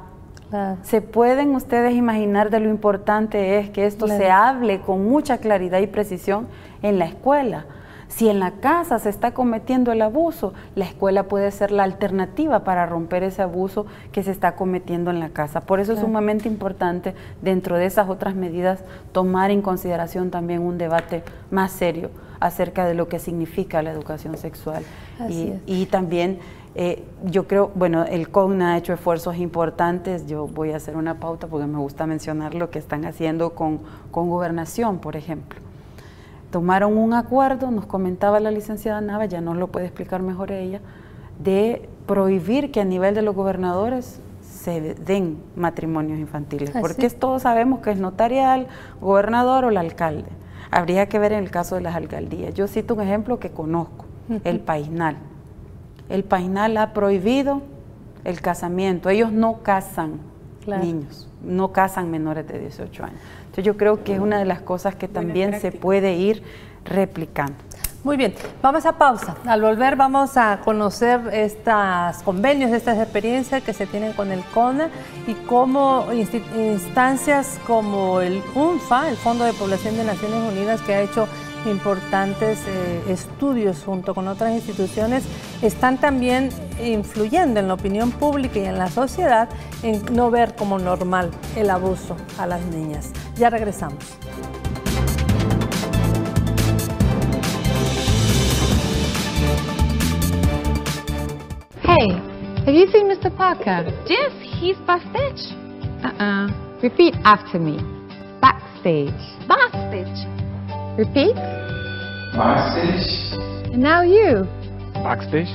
C: ¿Se pueden ustedes imaginar de lo importante es que esto se hable con mucha claridad y precisión en la escuela? Si en la casa se está cometiendo el abuso, la escuela puede ser la alternativa para romper ese abuso que se está cometiendo en la casa. Por eso es sumamente importante, dentro de esas otras medidas, tomar en consideración también un debate más serio acerca de lo que significa la educación sexual. Y también yo creo, bueno, el CONA ha hecho esfuerzos importantes. Yo voy a hacer una pauta porque me gusta mencionar lo que están haciendo con Gobernación, por ejemplo. Tomaron un acuerdo, nos comentaba la licenciada Nava, ya nos lo puede explicar mejor ella, de prohibir que a nivel de los gobernadores se den matrimonios infantiles, porque todos sabemos que es notarial, gobernador o el alcalde. Habría que ver en el caso de las alcaldías. Yo cito un ejemplo que conozco, el Paisnal. El Paisnal ha prohibido el casamiento, ellos no casan niños, no casan menores de 18 años. Entonces yo creo que es una de las cosas que también se puede ir replicando.
A: Muy bien, vamos a pausa. Al volver vamos a conocer estos convenios, estas experiencias que se tienen con el CONA y cómo instancias como el UNFA, el Fondo de Población de Naciones Unidas, que ha hecho importantes estudios junto con otras instituciones, están también influyendo en la opinión pública y en la sociedad en no ver como normal el abuso a las niñas. Ya regresamos.
D: Hey, have you seen Mr. Parker?
E: Yes, he's backstage.
D: Repeat after me. Backstage.
E: Backstage.
D: Repeat.
F: Backstage.
D: And now you.
F: Backstage.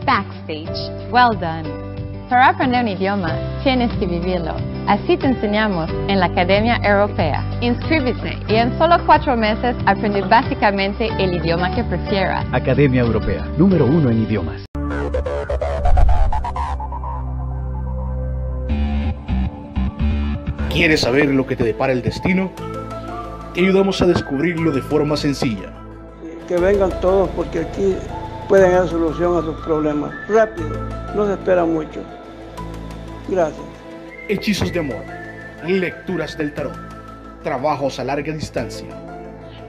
D: Backstage. Well done. Para aprender un idioma, tienes que vivirlo. Así te enseñamos en la Academia Europea. Inscríbete y en solo 4 meses aprende básicamente el idioma que prefieras.
G: Academia Europea, número 1 en idiomas.
H: ¿Quieres saber lo que te depara el destino? Te ayudamos a descubrirlo de forma sencilla.
O: Que vengan todos porque aquí pueden dar solución a sus problemas. Rápido, no se espera mucho. Gracias.
H: Hechizos de amor, lecturas del tarot, trabajos a larga distancia.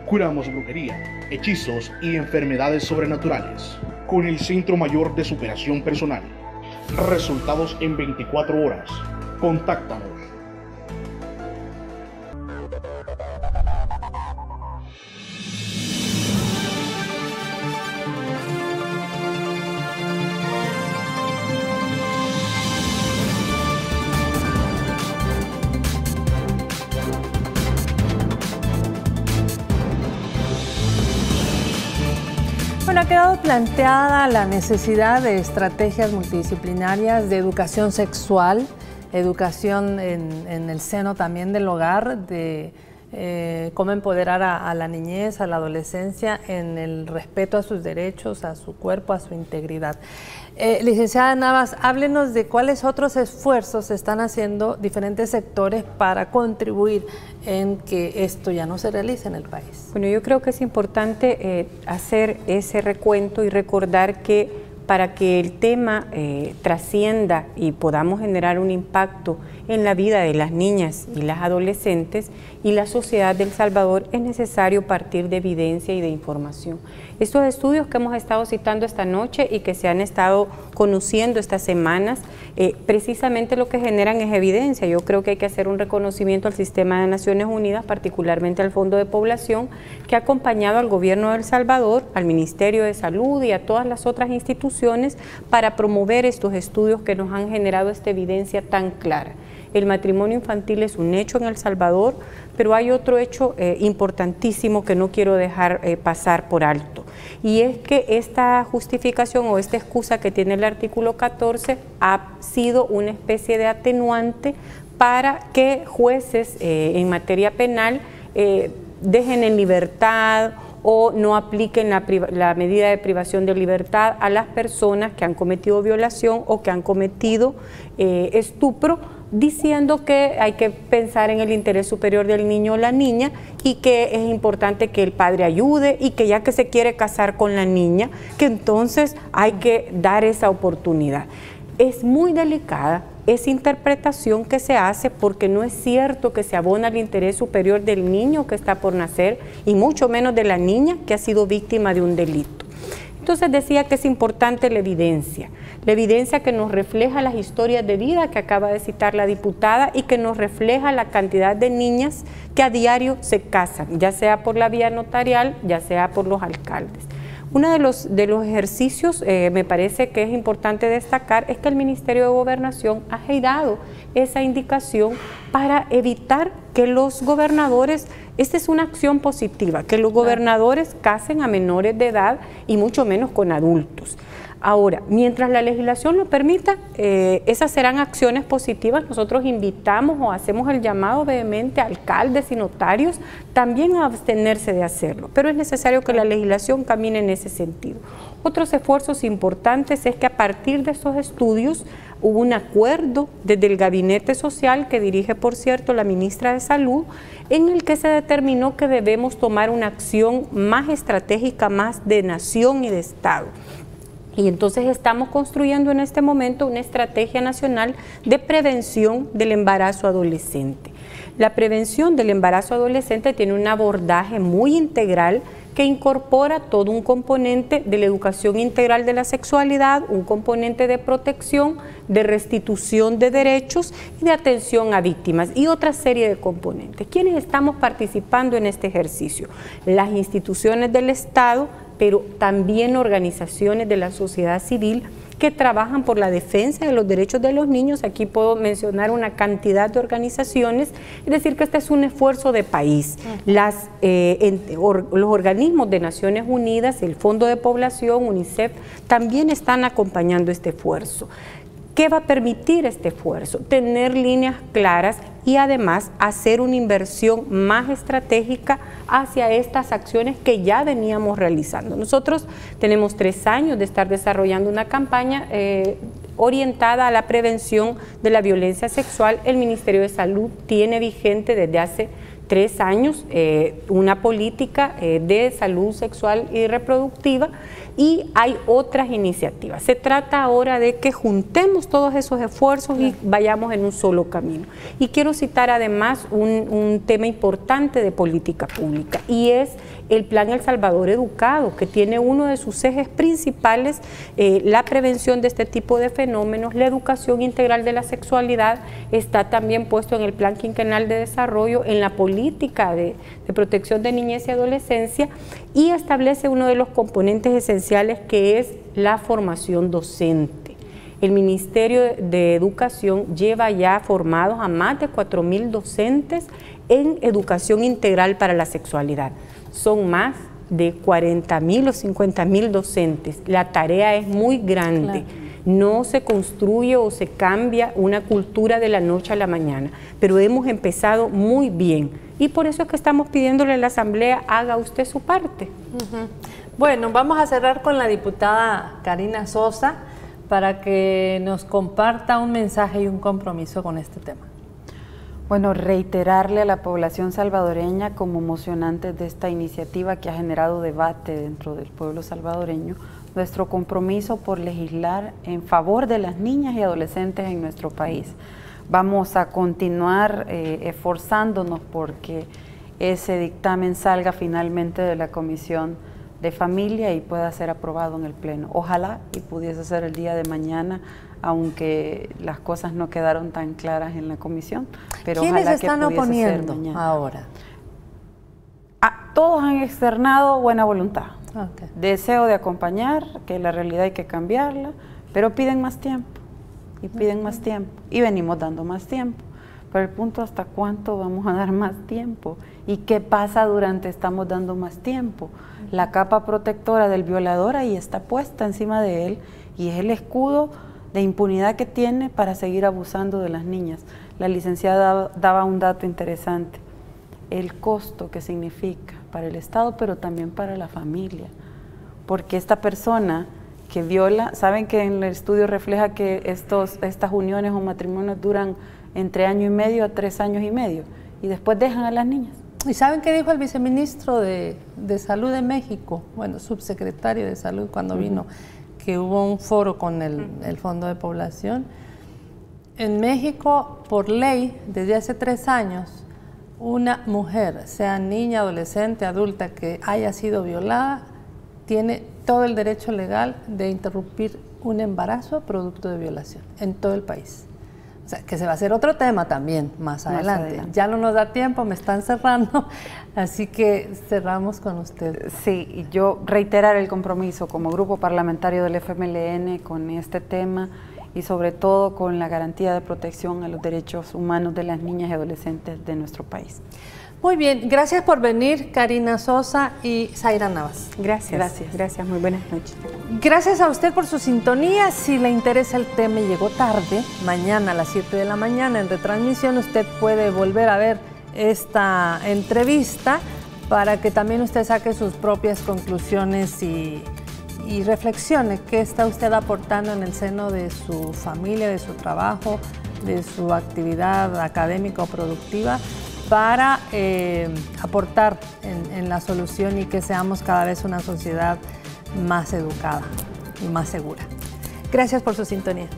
H: Curamos brujería, hechizos y enfermedades sobrenaturales con el Centro Mayor de Superación Personal. Resultados en 24 horas. Contáctanos.
A: quedado planteada la necesidad de estrategias multidisciplinarias de educación sexual, educación en el seno también del hogar, de cómo empoderar a la niñez, a la adolescencia en el respeto a sus derechos, a su cuerpo, a su integridad. Licenciada Navas, háblenos de cuáles otros esfuerzos están haciendo diferentes sectores para contribuir en que esto ya no se realice en el país.
B: Bueno, yo creo que es importante hacer ese recuento y recordar que para que el tema trascienda y podamos generar un impacto en la vida de las niñas y las adolescentes y la sociedad de El Salvador, es necesario partir de evidencia y de información. Estos estudios que hemos estado citando esta noche y que se han estado conociendo estas semanas, precisamente lo que generan es evidencia. Yo creo que hay que hacer un reconocimiento al sistema de Naciones Unidas, particularmente al Fondo de Población, que ha acompañado al gobierno de El Salvador, al Ministerio de Salud y a todas las otras instituciones para promover estos estudios que nos han generado esta evidencia tan clara. El matrimonio infantil es un hecho en El Salvador, pero hay otro hecho importantísimo que no quiero dejar pasar por alto, y es que esta justificación o esta excusa que tiene el artículo 14 ha sido una especie de atenuante para que jueces en materia penal dejen en libertad o no apliquen la medida de privación de libertad a las personas que han cometido violación o que han cometido estupro, diciendo que hay que pensar en el interés superior del niño o la niña y que es importante que el padre ayude y que ya que se quiere casar con la niña, que entonces hay que dar esa oportunidad. Es muy delicada esa interpretación que se hace porque no es cierto que se abona el interés superior del niño que está por nacer y mucho menos de la niña que ha sido víctima de un delito. Entonces decía que es importante la evidencia que nos refleja las historias de vida que acaba de citar la diputada y que nos refleja la cantidad de niñas que a diario se casan, ya sea por la vía notarial, ya sea por los alcaldes. Uno de los ejercicios, me parece que es importante destacar, es que el Ministerio de Gobernación ha dado esa indicación para evitar que los gobernadores, esta es una acción positiva, que los gobernadores casen a menores de edad y mucho menos con adultos. Ahora, mientras la legislación lo permita, esas serán acciones positivas. Nosotros invitamos o hacemos el llamado vehemente a alcaldes y notarios también a abstenerse de hacerlo, pero es necesario que la legislación camine en ese sentido. Otros esfuerzos importantes es que a partir de estos estudios hubo un acuerdo desde el Gabinete Social, que dirige, por cierto, la ministra de Salud, en el que se determinó que debemos tomar una acción más estratégica, más de nación y de Estado. Y entonces estamos construyendo en este momento una estrategia nacional de prevención del embarazo adolescente. La prevención del embarazo adolescente tiene un abordaje muy integral que incorpora todo un componente de la educación integral de la sexualidad, un componente de protección, de restitución de derechos y de atención a víctimas y otra serie de componentes. ¿Quiénes estamos participando en este ejercicio? Las instituciones del Estado, pero también organizaciones de la sociedad civil que trabajan por la defensa de los derechos de los niños. Aquí puedo mencionar una cantidad de organizaciones, es decir, que este es un esfuerzo de país. Los organismos de Naciones Unidas, el Fondo de Población, UNICEF, también están acompañando este esfuerzo. ¿Qué va a permitir este esfuerzo? Tener líneas claras y además hacer una inversión más estratégica hacia estas acciones que ya veníamos realizando. Nosotros tenemos 3 años de estar desarrollando una campaña orientada a la prevención de la violencia sexual. El Ministerio de Salud tiene vigente desde hace 3 años una política de salud sexual y reproductiva, y hay otras iniciativas. Se trata ahora de que juntemos todos esos esfuerzos y vayamos en un solo camino. Y quiero citar además un tema importante de política pública, y es el Plan El Salvador Educado, que tiene uno de sus ejes principales la prevención de este tipo de fenómenos. La educación integral de la sexualidad está también puesto en el Plan Quinquenal de Desarrollo, en la política de protección de niñez y adolescencia, y establece uno de los componentes esenciales, que es la formación docente. El Ministerio de Educación lleva ya formados a más de 4.000 docentes en educación integral para la sexualidad. Son más de 40.000 o 50.000 docentes. La tarea es muy grande. No se construye o se cambia una cultura de la noche a la mañana, pero hemos empezado muy bien y por eso es que estamos pidiéndole a la Asamblea, haga usted su parte.
A: Bueno, vamos a cerrar con la diputada Karina Sosa para que nos comparta un mensaje y un compromiso con este tema.
C: Bueno, reiterarle a la población salvadoreña como mocionantes de esta iniciativa que ha generado debate dentro del pueblo salvadoreño, nuestro compromiso por legislar en favor de las niñas y adolescentes en nuestro país. Vamos a continuar esforzándonos porque ese dictamen salga finalmente de la Comisión de Familia y pueda ser aprobado en el Pleno. Ojalá y pudiese ser el día de mañana, aunque las cosas no quedaron tan claras en la comisión, pero
A: ¿quiénes
C: ojalá que
A: están
C: pudiese
A: oponiendo
C: ser mañana.
A: ahora?
C: Todos han externado buena voluntad, deseo de acompañar, que la realidad hay que cambiarla, pero piden más tiempo, y piden más tiempo, y venimos dando más tiempo. Pero el punto, ¿hasta cuánto vamos a dar más tiempo? ¿Y qué pasa durante estamos dando más tiempo? La capa protectora del violador ahí está puesta encima de él, y es el escudo de impunidad que tiene para seguir abusando de las niñas. La licenciada daba un dato interesante, el costo que significa para el Estado, pero también para la familia, porque esta persona que viola, saben que en el estudio refleja que estas uniones o matrimonios duran entre 1 año y medio a 3 años y medio, y después dejan a las niñas.
A: ¿Y saben qué dijo el viceministro de Salud de México? Bueno, subsecretario de Salud cuando vino, que hubo un foro con el Fondo de Población. En México, por ley, desde hace 3 años, una mujer, sea niña, adolescente, adulta, que haya sido violada, tiene todo el derecho legal de interrumpir un embarazo producto de violación en todo el país. O sea, que se va a hacer otro tema también más adelante. Ya no nos da tiempo, me están cerrando, así que cerramos con usted.
C: Sí, y yo reiterar el compromiso como grupo parlamentario del FMLN con este tema y sobre todo con la garantía de protección a los derechos humanos de las niñas y adolescentes de nuestro país.
A: Muy bien, gracias por venir, Karina Sosa y Zaira Navas.
B: Gracias, muy buenas noches.
A: Gracias a usted por su sintonía. Si le interesa el tema y llegó tarde, mañana a las 7 de la mañana en retransmisión usted puede volver a ver esta entrevista para que también usted saque sus propias conclusiones y reflexione qué está usted aportando en el seno de su familia, de su trabajo, de su actividad académica o productiva para aportar en la solución y que seamos cada vez una sociedad más educada y más segura. Gracias por su sintonía.